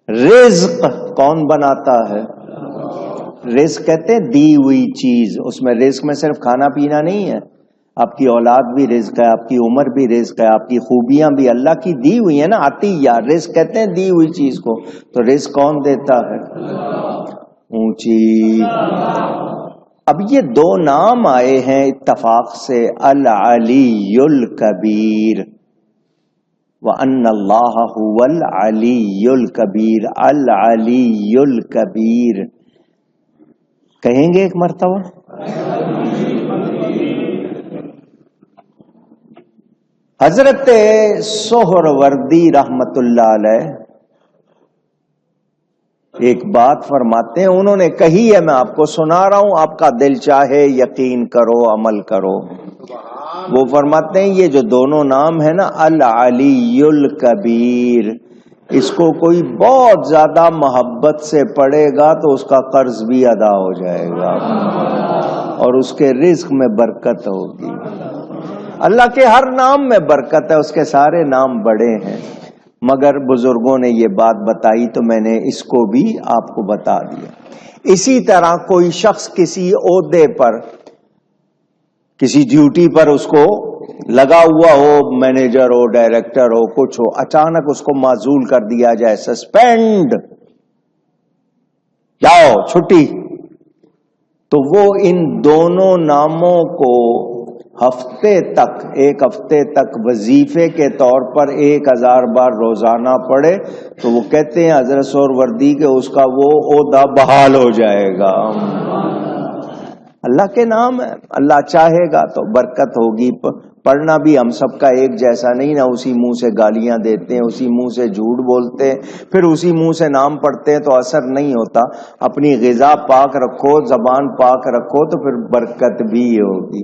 رزق کون بناتا ہے؟ رزق کہتے ہیں دی ہوئی چیز. اس میں رزق میں صرف کھانا پینا نہیں ہے، آپ کی اولاد بھی رزق ہے، آپ کی عمر بھی رزق ہے، آپ کی خوبیاں بھی اللہ کی دی ہوئی ہیں نا. عطیہ رزق کہتے ہیں دی ہوئی چیز کو. تو رزق کون دیتا ہے؟ اونچی. اب یہ دو نام آئے ہیں اتفاق سے، العلی الکبیر وَأَنَّ اللَّهَ هُوَ الْعَلِيُّ الْكَبِيرُ. العلی الکبیر کہیں گے ایک مرتبہ؟ حضرت سہروردی رحمت اللہ علیہ ایک بات فرماتے ہیں، انہوں نے کہی ہے، میں آپ کو سنا رہا ہوں، آپ کا دل چاہے یقین کرو عمل کرو. وہ فرماتے ہیں یہ جو دونوں نام ہے نا، العلی الکبیر، اس کو کوئی بہت زیادہ محبت سے پڑھے گا تو اس کا قرض بھی ادا ہو جائے گا اور اس کے رزق میں برکت ہوگی. اللہ کے ہر نام میں برکت ہے، اس کے سارے نام بڑے ہیں، مگر بزرگوں نے یہ بات بتائی تو میں نے اس کو بھی آپ کو بتا دیا. اسی طرح کوئی شخص کسی عہدے پر، کسی ڈیوٹی پر اس کو لگا ہوا ہو، مینیجر ہو، ڈائریکٹر ہو، کچھ ہو، اچانک اس کو معزول کر دیا جائے، سسپینڈ، جاؤ چھٹی، تو وہ ان دونوں ناموں کو ایک ہفتے تک وظیفے کے طور پر 1000 بار روزانہ پڑھے تو وہ کہتے ہیں حضرت سہروردی کہ اس کا وہ عہدہ بحال ہو جائے گا. اللہ کے نام ہے، اللہ چاہے گا تو برکت ہوگی. پڑھنا بھی ہم سب کا ایک جیسا نہیں نا، اسی منہ سے گالیاں دیتے ہیں، اسی منہ سے جھوٹ بولتے ہیں، پھر اسی منہ سے نام پڑھتے ہیں تو اثر نہیں ہوتا. اپنی غذا پاک رکھو، زبان پاک رکھو تو پھر برکت بھی ہوگی.